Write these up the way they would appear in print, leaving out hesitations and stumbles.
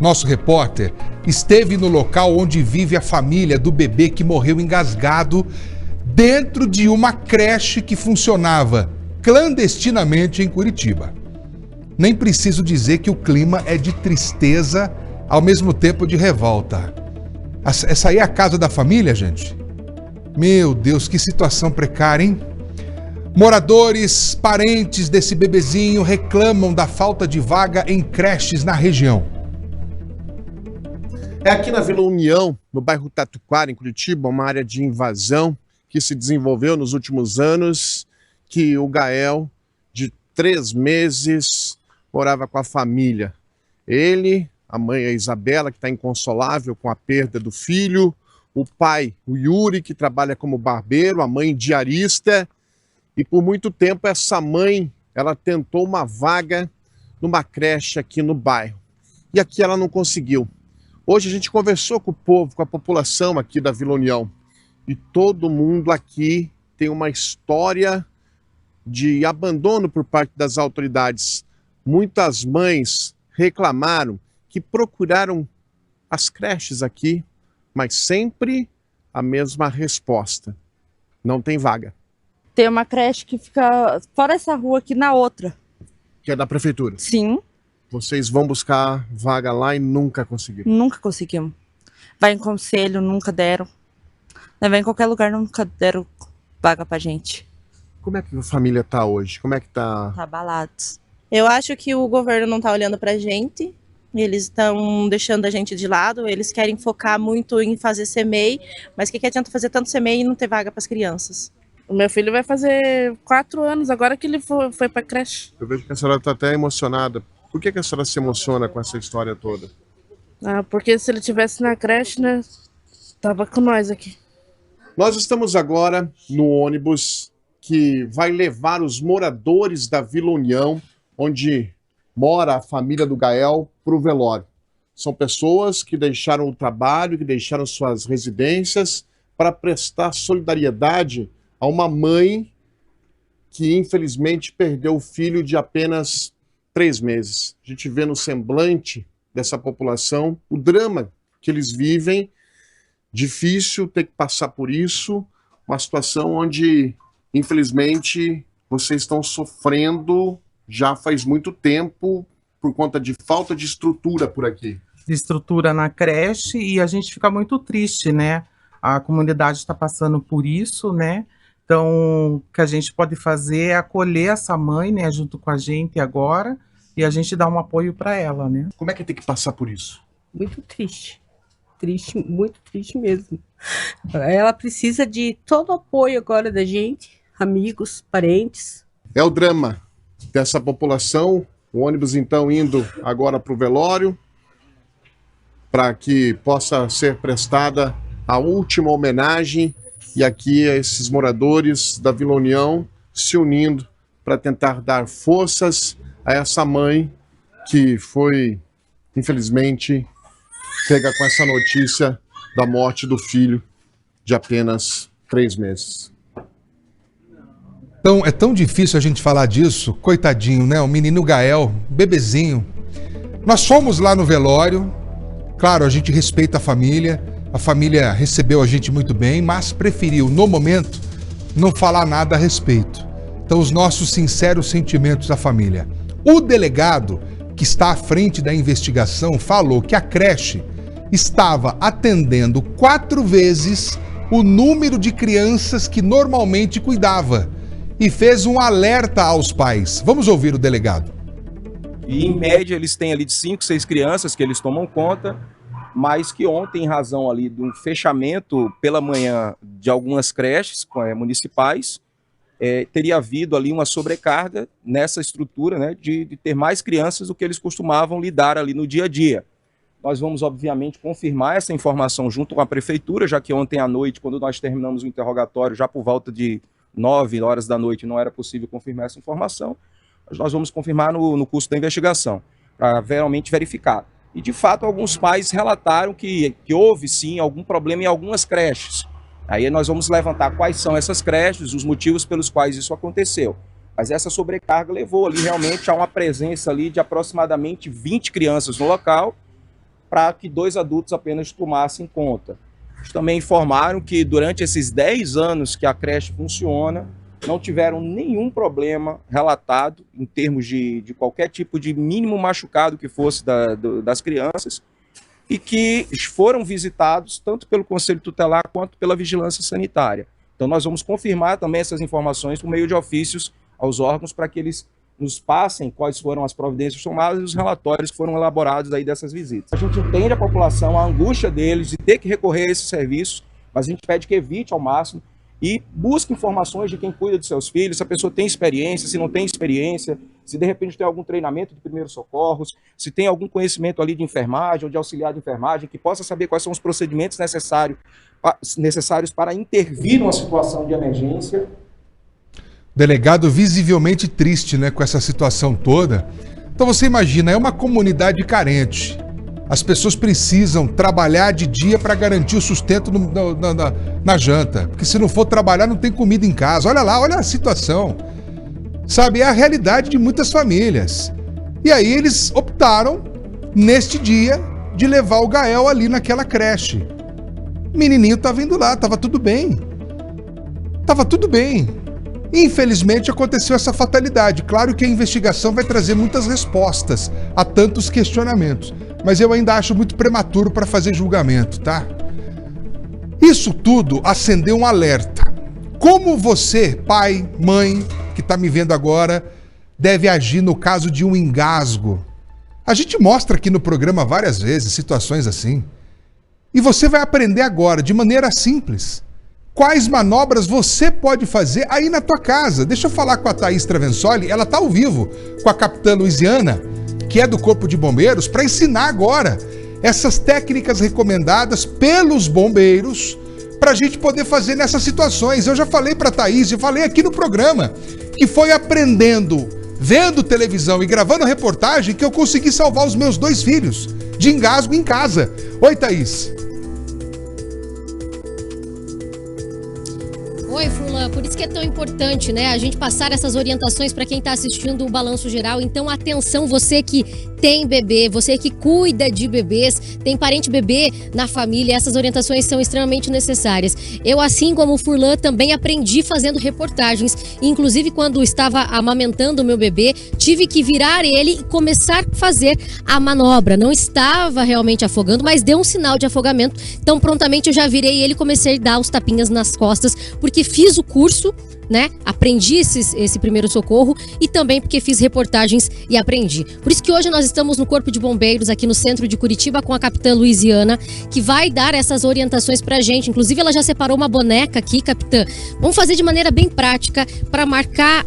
nosso repórter, esteve no local onde vive a família do bebê que morreu engasgado dentro de uma creche que funcionava clandestinamente em Curitiba. Nem preciso dizer que o clima é de tristeza, ao mesmo tempo de revolta. Essa aí é a casa da família, gente? Meu Deus, que situação precária, hein? Moradores, parentes desse bebezinho reclamam da falta de vaga em creches na região. É aqui na Vila União, no bairro Tatuquara, em Curitiba, uma área de invasão que se desenvolveu nos últimos anos, que o Gael, de 3 meses, morava com a família. Ele, a mãe, a Isabela, que está inconsolável com a perda do filho, o pai, o Yuri, que trabalha como barbeiro, a mãe diarista, e por muito tempo essa mãe, ela tentou uma vaga numa creche aqui no bairro. E aqui ela não conseguiu. Hoje a gente conversou com o povo, com a população aqui da Vila União. E todo mundo aqui tem uma história de abandono por parte das autoridades. Muitas mães reclamaram que procuraram as creches aqui, mas sempre a mesma resposta: não tem vaga. Tem uma creche que fica fora essa rua aqui, na outra. Que é da prefeitura? Sim. Vocês vão buscar vaga lá e nunca conseguiram? Nunca conseguimos. Vai em conselho, nunca deram. Vai em qualquer lugar, nunca deram vaga pra gente. Como é que a família tá hoje? Como é que tá? Tá abalados. Eu acho que o governo não tá olhando pra gente. Eles estão deixando a gente de lado. Eles querem focar muito em fazer CMEI. Mas o que adianta fazer tanto CMEI e não ter vaga pras crianças? O meu filho vai fazer 4 anos agora que ele foi pra creche. Eu vejo que a senhora tá até emocionada. Por que a senhora se emociona com essa história toda? Ah, porque se ele estivesse na creche, né, tava com nós aqui. Nós estamos agora no ônibus que vai levar os moradores da Vila União, onde mora a família do Gael, para o velório. São pessoas que deixaram o trabalho, que deixaram suas residências para prestar solidariedade a uma mãe que infelizmente perdeu o filho de apenas 3 meses. A gente vê no semblante dessa população o drama que eles vivem. Difícil ter que passar por isso, uma situação onde, infelizmente, vocês estão sofrendo já faz muito tempo por conta de falta de estrutura por aqui. De estrutura na creche, e a gente fica muito triste, né? A comunidade está passando por isso, né? Então, o que a gente pode fazer é acolher essa mãe, né, junto com a gente agora, e a gente dar um apoio para ela, né? Como é que tem que passar por isso? Muito triste. Triste, muito triste mesmo. Ela precisa de todo o apoio agora da gente, amigos, parentes. É o drama dessa população. O ônibus, então, indo agora para o velório, para que possa ser prestada a última homenagem. E aqui esses moradores da Vila União se unindo para tentar dar forças a essa mãe que foi, infelizmente, pega com essa notícia da morte do filho de apenas 3 meses. Então, é tão difícil a gente falar disso, coitadinho, né? O menino Gael, bebezinho. Nós fomos lá no velório, claro, a gente respeita a família recebeu a gente muito bem, mas preferiu, no momento, não falar nada a respeito. Então, os nossos sinceros sentimentos à família. O delegado, que está à frente da investigação, falou que a creche estava atendendo 4 vezes o número de crianças que normalmente cuidava e fez um alerta aos pais. Vamos ouvir o delegado. E, em média, eles têm ali de 5, 6 crianças que eles tomam conta, mas que ontem, em razão ali do fechamento pela manhã de algumas creches municipais, teria havido ali uma sobrecarga nessa estrutura, né, de ter mais crianças do que eles costumavam lidar ali no dia a dia. Nós vamos, obviamente, confirmar essa informação junto com a prefeitura, já que ontem à noite, quando nós terminamos o interrogatório, já por volta de 9 horas da noite, não era possível confirmar essa informação, mas nós vamos confirmar no curso da investigação, para realmente verificar. E, de fato, alguns pais relataram que houve, sim, algum problema em algumas creches. Aí nós vamos levantar quais são essas creches, os motivos pelos quais isso aconteceu. Mas essa sobrecarga levou ali realmente a uma presença ali de aproximadamente 20 crianças no local, para que 2 adultos apenas tomassem conta. Eles também informaram que durante esses 10 anos que a creche funciona, não tiveram nenhum problema relatado em termos de qualquer tipo de mínimo machucado que fosse das crianças, e que foram visitados tanto pelo Conselho Tutelar quanto pela Vigilância Sanitária. Então nós vamos confirmar também essas informações por meio de ofícios aos órgãos para que eles nos passem quais foram as providências tomadas e os relatórios que foram elaborados aí dessas visitas. A gente entende a população, a angústia deles de ter que recorrer a esses serviços, mas a gente pede que evite ao máximo e busque informações de quem cuida dos seus filhos, se a pessoa tem experiência, se não tem experiência, se de repente tem algum treinamento de primeiros socorros, se tem algum conhecimento ali de enfermagem ou de auxiliar de enfermagem, que possa saber quais são os procedimentos necessários para intervir numa situação de emergência. Delegado visivelmente triste, né, com essa situação toda. Então você imagina, é uma comunidade carente. As pessoas precisam trabalhar de dia para garantir o sustento na janta. Porque se não for trabalhar, não tem comida em casa. Olha lá, olha a situação. Sabe, é a realidade de muitas famílias. E aí eles optaram, neste dia, de levar o Gael ali naquela creche. O menininho estava indo lá, estava tudo bem. Estava tudo bem. Infelizmente aconteceu essa fatalidade. Claro que a investigação vai trazer muitas respostas a tantos questionamentos. Mas eu ainda acho muito prematuro para fazer julgamento, tá? Isso tudo acendeu um alerta. Como você, pai, mãe, que está me vendo agora, deve agir no caso de um engasgo? A gente mostra aqui no programa várias vezes situações assim. E você vai aprender agora, de maneira simples, quais manobras você pode fazer aí na tua casa. Deixa eu falar com a Thaís Travensoli, ela está ao vivo com a capitã Luiziana, que é do Corpo de Bombeiros, para ensinar agora essas técnicas recomendadas pelos bombeiros para a gente poder fazer nessas situações. Eu já falei para a Thaís, eu falei aqui no programa, que foi aprendendo, vendo televisão e gravando reportagem que eu consegui salvar os meus 2 filhos de engasgo em casa. Oi, Thaís. Oi, Furlan, por isso que é tão importante, né, a gente passar essas orientações para quem está assistindo o Balanço Geral. Então, atenção, você que tem bebê, você que cuida de bebês, tem parente bebê na família, essas orientações são extremamente necessárias. Eu, assim como o Furlan, também aprendi fazendo reportagens. Inclusive, quando estava amamentando o meu bebê, tive que virar ele e começar a fazer a manobra. Não estava realmente afogando, mas deu um sinal de afogamento. Então, prontamente eu já virei ele e comecei a dar os tapinhas nas costas, porque fiz o curso, né? Aprendi esse primeiro socorro e também porque fiz reportagens e aprendi. Por isso que hoje nós estamos no Corpo de Bombeiros aqui no centro de Curitiba com a capitã Luiziana, que vai dar essas orientações pra gente. Inclusive ela já separou uma boneca aqui, capitã. Vamos fazer de maneira bem prática para marcar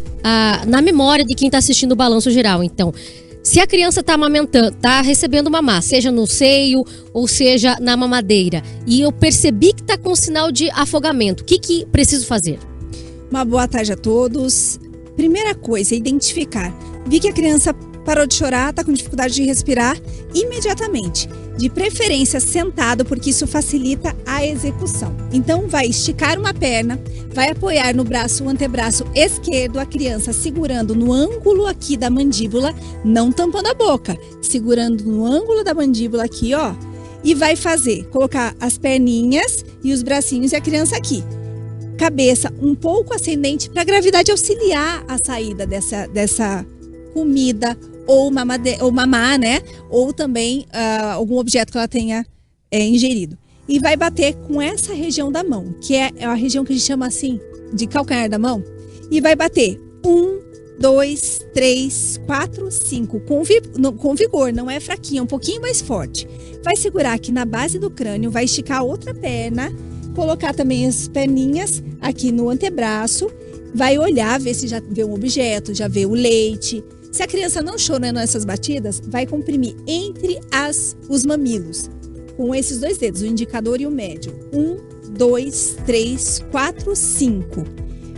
na memória de quem está assistindo o Balanço Geral. Então, se a criança está amamentando, está recebendo mamar, seja no seio ou seja na mamadeira, e eu percebi que está com sinal de afogamento, o que preciso fazer? Uma boa tarde a todos. Primeira coisa, identificar. Vi que a criança parou de chorar, está com dificuldade de respirar, imediatamente. De preferência sentado, porque isso facilita a execução. Então vai esticar uma perna, vai apoiar no braço, o antebraço esquerdo, a criança segurando no ângulo aqui da mandíbula, não tampando a boca, segurando no ângulo da mandíbula aqui, ó. E vai colocar as perninhas e os bracinhos e a criança aqui. Cabeça um pouco ascendente para a gravidade auxiliar a saída dessa comida ou mamar, né? Ou também algum objeto que ela tenha ingerido. E vai bater com essa região da mão, que é a região que a gente chama assim de calcanhar da mão. E vai bater 1, 2, 3, 4, 5 com vigor, não é fraquinho, é um pouquinho mais forte. Vai segurar aqui na base do crânio, vai esticar a outra perna, colocar também as perninhas aqui no antebraço, vai olhar, ver se já vê um objeto, já vê o leite. Se a criança não chorando nessas batidas, vai comprimir entre os mamilos, com esses 2 dedos, o indicador e o médio. 1, 2, 3, 4, 5.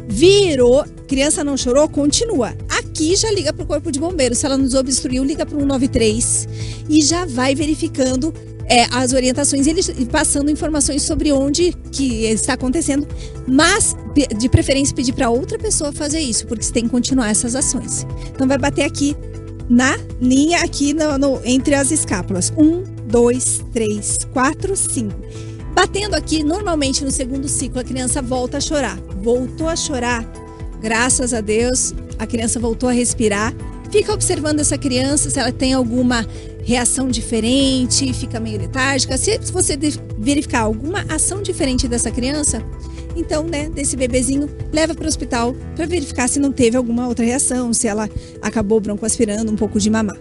Virou, criança não chorou, continua. Aqui já liga para o Corpo de Bombeiros. Se ela nos obstruiu, liga para o 193 e já vai verificando as orientações, eles passando informações sobre onde que está acontecendo, mas de preferência pedir para outra pessoa fazer isso, porque você tem que continuar essas ações. Então vai bater aqui na linha, aqui entre as escápulas. 1, 2, 3, 4, 5. Batendo aqui, normalmente no segundo ciclo, a criança volta a chorar. Voltou a chorar, graças a Deus, a criança voltou a respirar. Fica observando essa criança, se ela tem alguma reação diferente, fica meio letárgica. Se você verificar alguma ação diferente dessa criança, então, né, desse bebezinho, leva para o hospital para verificar se não teve alguma outra reação, se ela acabou broncoaspirando um pouco de mamar.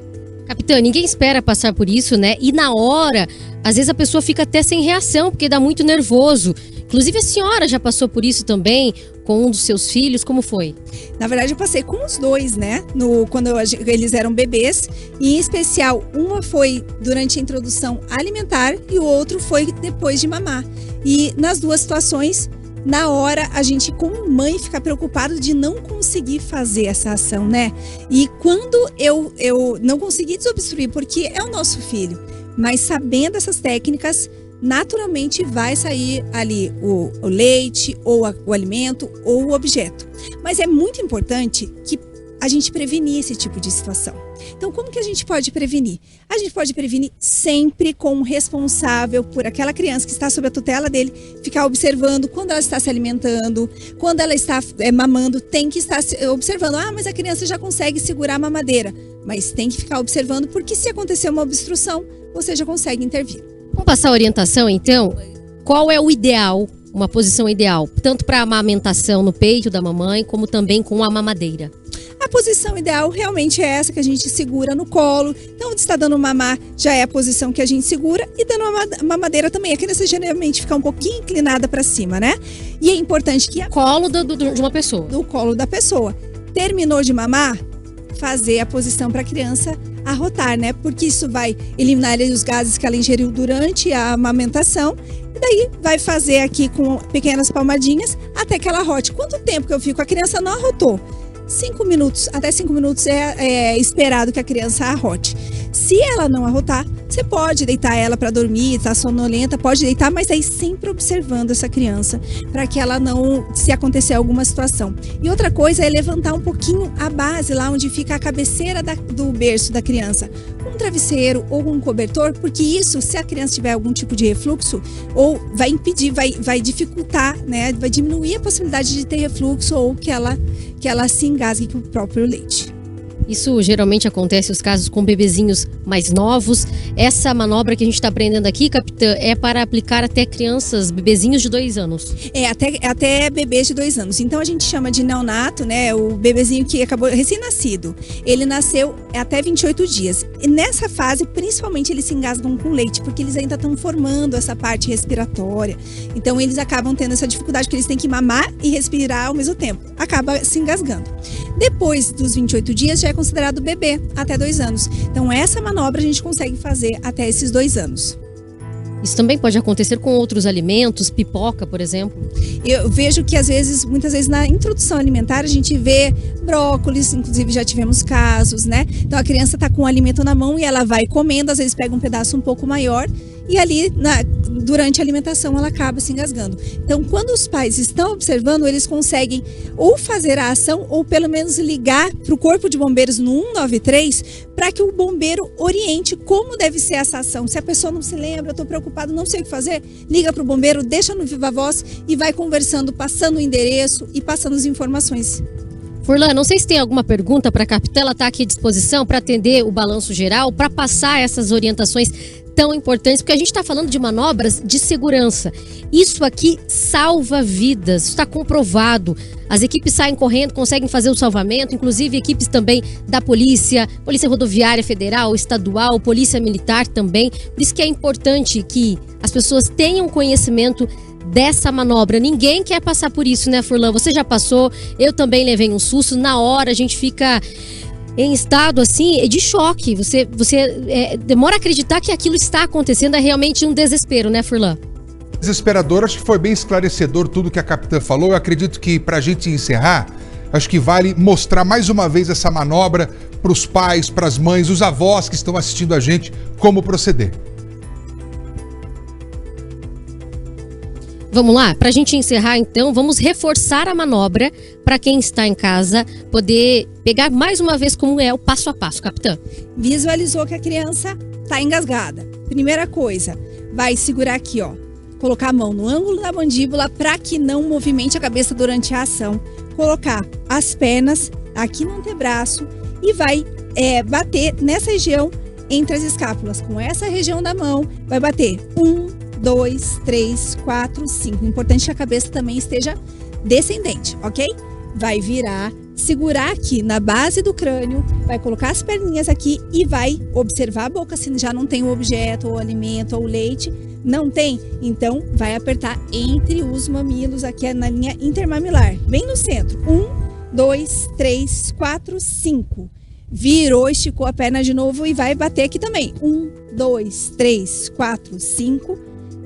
Capitã, ninguém espera passar por isso, né? E na hora, às vezes a pessoa fica até sem reação, porque dá muito nervoso. Inclusive a senhora já passou por isso também, com um dos seus filhos, como foi? Na verdade, eu passei com os dois, né? Quando eles eram bebês. E, em especial, uma foi durante a introdução alimentar e o outro foi depois de mamar. E nas duas situações, na hora, a gente, como mãe, fica preocupado de não conseguir fazer essa ação, né? E quando eu não consegui desobstruir, porque é o nosso filho, mas sabendo essas técnicas, naturalmente vai sair ali o leite, ou o alimento, ou o objeto. Mas é muito importante que a gente prevenir esse tipo de situação. Então, como que a gente pode prevenir? A gente pode prevenir sempre com o responsável por aquela criança que está sob a tutela dele, ficar observando quando ela está se alimentando, quando ela está mamando, tem que estar observando. Ah, mas a criança já consegue segurar a mamadeira. Mas tem que ficar observando, porque se acontecer uma obstrução, você já consegue intervir. Vamos passar a orientação, então? Qual é o ideal, uma posição ideal, tanto para a amamentação no peito da mamãe, como também com a mamadeira? A posição ideal realmente é essa que a gente segura no colo. Então, onde está dando mamar, já é a posição que a gente segura. E dando mamadeira também. A criança geralmente fica um pouquinho inclinada para cima, né? E é importante que... Colo de uma pessoa. Do colo da pessoa. Terminou de mamar, fazer a posição para a criança arrotar, né? Porque isso vai eliminar os gases que ela ingeriu durante a amamentação. E daí vai fazer aqui com pequenas palmadinhas até que ela arrote. Quanto tempo que eu fico? A criança não arrotou. 5 minutos, até 5 minutos é esperado que a criança arrote. Se ela não arrotar, você pode deitar ela para dormir, tá sonolenta, pode deitar, mas aí sempre observando essa criança, para que ela não, se acontecer alguma situação. E outra coisa é levantar um pouquinho a base, lá onde fica a cabeceira do berço da criança, com um travesseiro ou um cobertor, porque isso, se a criança tiver algum tipo de refluxo, ou vai impedir, vai dificultar, né, vai diminuir a possibilidade de ter refluxo ou que ela se engasgue com o próprio leite. Isso geralmente acontece nos casos com bebezinhos mais novos. Essa manobra que a gente está aprendendo aqui, capitã, é para aplicar até crianças, bebezinhos de 2 anos. Até bebês de 2 anos. Então a gente chama de neonato, né? O bebezinho que acabou recém-nascido. Ele nasceu até 28 dias. E nessa fase, principalmente, eles se engasgam com leite, porque eles ainda estão formando essa parte respiratória. Então eles acabam tendo essa dificuldade, porque eles têm que mamar e respirar ao mesmo tempo. Acaba se engasgando. Depois dos 28 dias, já é considerado bebê, até 2 anos. Então, essa manobra a gente consegue fazer até esses 2 anos. Isso também pode acontecer com outros alimentos, pipoca, por exemplo? Eu vejo que, muitas vezes, na introdução alimentar, a gente vê brócolis, inclusive já tivemos casos, né? Então, a criança está com o alimento na mão e ela vai comendo, às vezes pega um pedaço um pouco maior e ali, durante a alimentação, ela acaba se engasgando. Então, quando os pais estão observando, eles conseguem ou fazer a ação ou pelo menos ligar para o Corpo de Bombeiros no 193 para que o bombeiro oriente como deve ser essa ação. Se a pessoa não se lembra, eu estou preocupado, não sei o que fazer, liga para o bombeiro, deixa no Viva Voz e vai conversando, passando o endereço e passando as informações. Furlan, não sei se tem alguma pergunta para a capitã, ela está aqui à disposição para atender o balanço geral, para passar essas orientações tão importantes, porque a gente está falando de manobras de segurança. Isso aqui salva vidas, está comprovado. As equipes saem correndo, conseguem fazer o salvamento, inclusive equipes também da Polícia Rodoviária Federal, Estadual, Polícia Militar também. Por isso que é importante que as pessoas tenham conhecimento dessa manobra. Ninguém quer passar por isso, né, Furlan? Você já passou, eu também levei um susto. Na hora a gente fica em estado assim de choque. Você demora a acreditar que aquilo está acontecendo, é realmente um desespero, né, Furlan? Desesperador, acho que foi bem esclarecedor tudo que a capitã falou. Eu acredito que, para a gente encerrar, acho que vale mostrar mais uma vez essa manobra para os pais, para as mães, os avós que estão assistindo a gente, como proceder. Vamos lá? Para a gente encerrar, então, vamos reforçar a manobra para quem está em casa poder pegar mais uma vez como é o passo a passo, capitã. Visualizou que a criança está engasgada. Primeira coisa, vai segurar aqui, ó. Colocar a mão no ângulo da mandíbula para que não movimente a cabeça durante a ação. Colocar as pernas aqui no antebraço e vai bater nessa região entre as escápulas. Com essa região da mão, vai bater 1, 2, 3, 4, 5. Importante que a cabeça também esteja descendente, ok? Vai virar, segurar aqui na base do crânio, vai colocar as perninhas aqui e vai observar a boca se já não tem o objeto, ou alimento, ou leite. Não tem? Então, vai apertar entre os mamilos, aqui na linha intermamilar. Bem no centro. 1, 2, 3, 4, 5. Virou, esticou a perna de novo e vai bater aqui também. 1, 2, 3, 4, 5.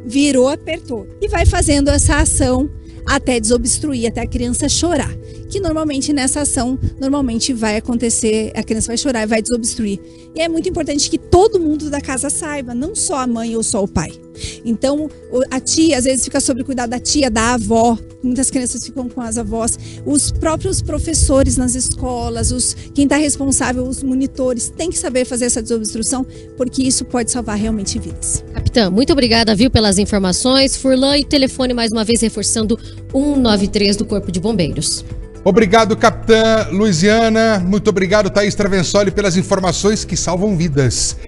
Virou, apertou. E vai fazendo essa ação até desobstruir, até a criança chorar. Que normalmente nessa ação, vai acontecer, a criança vai chorar e vai desobstruir. E é muito importante que todo mundo da casa saiba, não só a mãe ou só o pai. Então, a tia, às vezes, fica sob cuidado da tia, da avó. Muitas crianças ficam com as avós. Os próprios professores nas escolas, quem está responsável, os monitores, tem que saber fazer essa desobstrução, porque isso pode salvar realmente vidas. Capitã, muito obrigada, viu, pelas informações. Furlan, e telefone mais uma vez reforçando 193 do Corpo de Bombeiros. Obrigado, capitã Luiziana. Muito obrigado, Thaís Travensoli, pelas informações que salvam vidas.